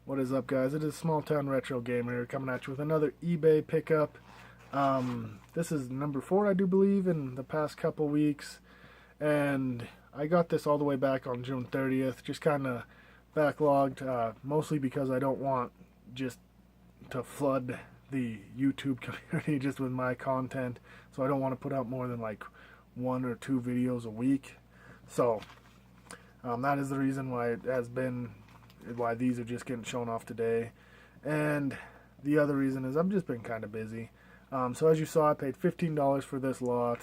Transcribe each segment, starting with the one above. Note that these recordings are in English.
What is up, guys? It is Thesmalltownretrogamer coming at you with another eBay pickup. This is number 4, I do believe, in the past couple weeks, and I got this all the way back on June 30th. Just kind of backlogged, mostly because I don't want just to flood the YouTube community just with my content, so I don't want to put out more than like 1 or 2 videos a week. So that is the reason why it has been, why these are just getting shown off today. And the other reason is I've just been kind of busy. So as you saw, I paid $15 for this lot.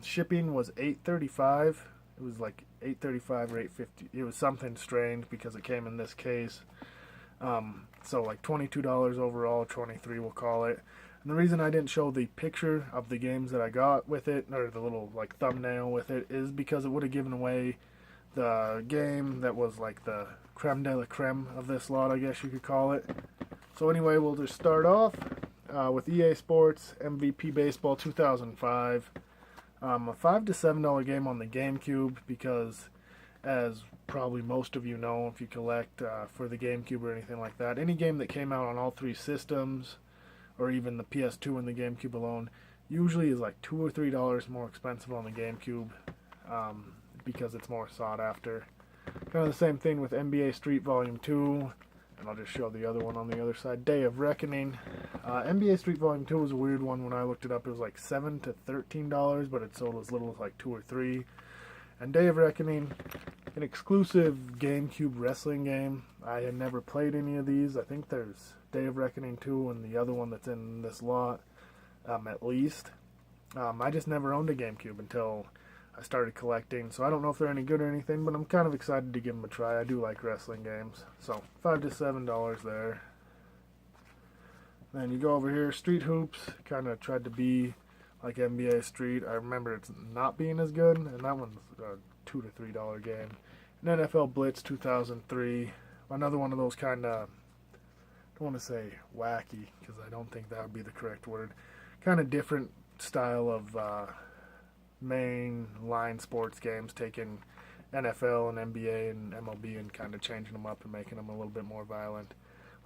Shipping was $8.35. It was like $8.35 or $8.50. It was something strange because it came in this case. So like $22 overall, 23 we'll call it. And the reason I didn't show the picture of the games that I got with it, or the little like thumbnail with it, is because it would have given away the game that was like the creme de la creme of this lot, I guess you could call it. So anyway, we'll just start off with EA Sports MVP Baseball 2005. A $5 to $7 game on the GameCube because, as probably most of you know, if you collect for the GameCube or anything like that, any game that came out on all 3 systems, or even the PS2 and the GameCube alone, usually is like $2 or $3 more expensive on the GameCube. Because it's more sought after. Kind of the same thing with NBA Street Volume 2, and I'll just show the other one on the other side. Day of Reckoning. NBA Street Volume 2 was a weird one. When I looked it up, it was like $7 to $13, but it sold as little as like 2 or 3. And Day of Reckoning, an exclusive GameCube wrestling game. I had never played any of these. I think there's Day of Reckoning 2 and the other one that's in this lot, at least. I just never owned a GameCube until I started collecting, so I don't know if they're any good or anything, but I'm kind of excited to give them a try. I do like wrestling games. So $5 to $7 there. Then you go over here, Street Hoops. Kind of tried to be like NBA Street. I remember it's not being as good, and that one's a $2 to $3 game. And NFL Blitz 2003. Another one of those kind of, I don't want to say wacky, because I don't think that would be the correct word. Kind of different style of main line sports games, taking NFL and NBA and MLB and kind of changing them up and making them a little bit more violent,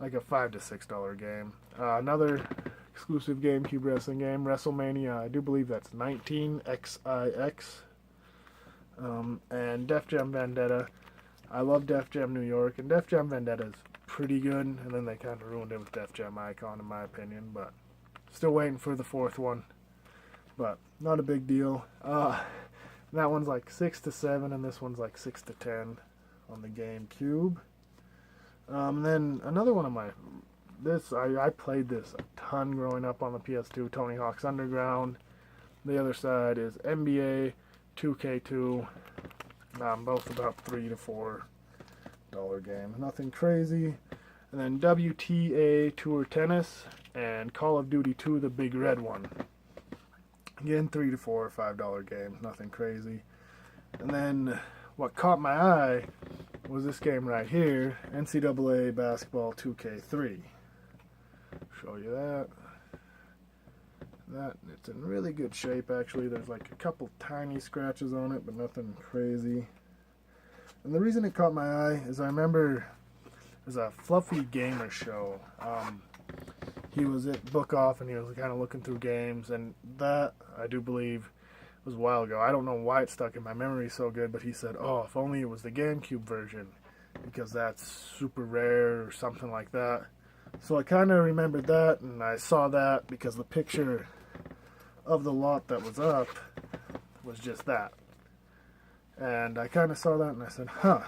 like a $5 to $6 game. Another exclusive GameCube wrestling game, WrestleMania, I do believe that's 19XIX, and Def Jam Vendetta. I love Def Jam New York, and Def Jam Vendetta is pretty good, and then they kind of ruined it with Def Jam Icon in my opinion, but still waiting for the 4th one. But not a big deal. That one's like 6 to 7, and this one's like 6 to 10 on the GameCube. Then another one of my, I played this a ton growing up on the PS2, Tony Hawk's Underground. The other side is NBA 2K2. Both about $3 to $4 games. Nothing crazy. And then WTA Tour Tennis and Call of Duty 2, the big red one. Again, $3 to $4, $5 games, nothing crazy. And then what caught my eye was this game right here, NCAA Basketball 2K3. Show you that. It's in really good shape actually. There's like a couple tiny scratches on it, but nothing crazy. And the reason it caught my eye is I remember there's a Fluffy Gamer show. He was at Book Off and he was kind of looking through games, and that, I do believe, was a while ago. I don't know why it stuck in my memory so good, but he said, oh, if only it was the GameCube version, because that's super rare or something like that. So I kind of remembered that, and I saw that because the picture of the lot that was up was just that. And I kind of saw that and I said, huh,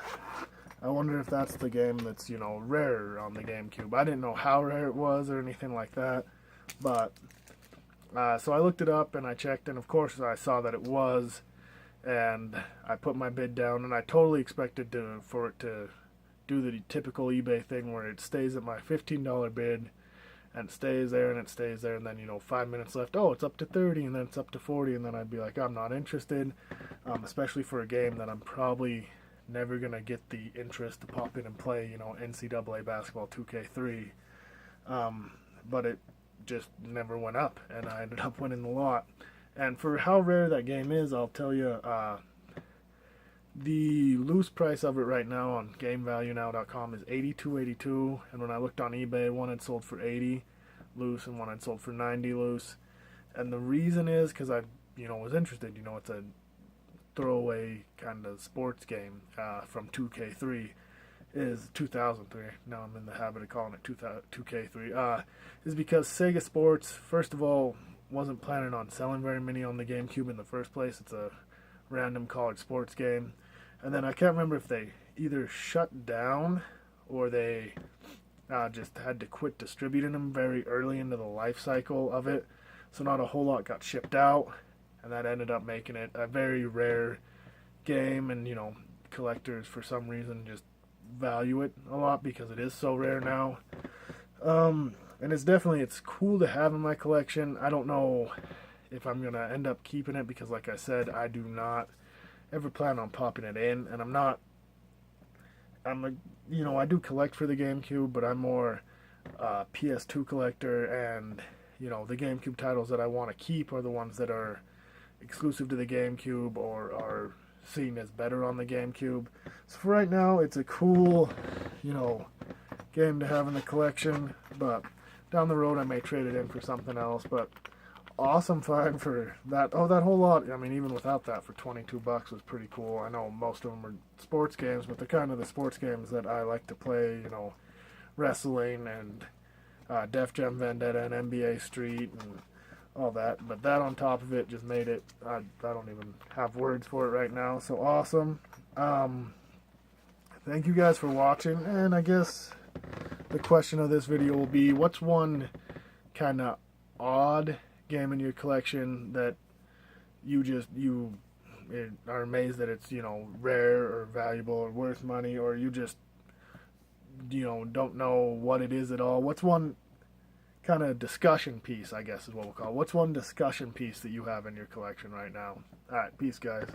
I wonder if that's the game that's, you know, rare on the GameCube. I didn't know how rare it was or anything like that, but so I looked it up and I checked, and of course I saw that it was, and I put my bid down, and I totally expected for it to do the typical eBay thing where it stays at my $15 bid, and it stays there and it stays there, and then, you know, 5 minutes left, oh, it's up to 30, and then it's up to 40, and then I'd be like, I'm not interested, especially for a game that I'm probably never gonna get the interest to pop in and play, you know, NCAA Basketball 2K3. But it just never went up, and I ended up winning the lot. And for how rare that game is, I'll tell you, The loose price of it right now on GameValueNow.com is $82.82, and when I looked on eBay, one had sold for 80 loose and one had sold for 90 loose. And the reason is because I, was interested. It's a throwaway kind of sports game from 2K3. Is 2003. Now I'm in the habit of calling it 2K3. Is because Sega Sports, first of all, wasn't planning on selling very many on the GameCube in the first place. It's a random college sports game. And then I can't remember if they either shut down or they just had to quit distributing them very early into the life cycle of it. So not a whole lot got shipped out, and that ended up making it a very rare game. And collectors for some reason just value it a lot because it is so rare now. And it's cool to have in my collection. I don't know if I'm gonna end up keeping it because, like I said, I do not ever plan on popping it in, and I do collect for the GameCube, but I'm more PS2 collector, and the GameCube titles that I want to keep are the ones that are exclusive to the GameCube or are seen as better on the GameCube. So for right now, it's a cool, game to have in the collection, but down the road I may trade it in for something else. But awesome find for that. Oh, that whole lot, even without that, for $22 was pretty cool. I know most of them are sports games, but they're kind of the sports games that I like to play, wrestling and Def Jam Vendetta and NBA Street and all that. But that on top of it just made it, I don't even have words for it right now. So awesome. Thank you guys for watching, and I guess the question of this video will be, what's one kind of odd game in your collection that you are amazed that it's rare or valuable or worth money, or you just don't know what it is at all? What's one kind of discussion piece, I guess is what we'll call it. What's one discussion piece that you have in your collection right now? Alright, peace guys.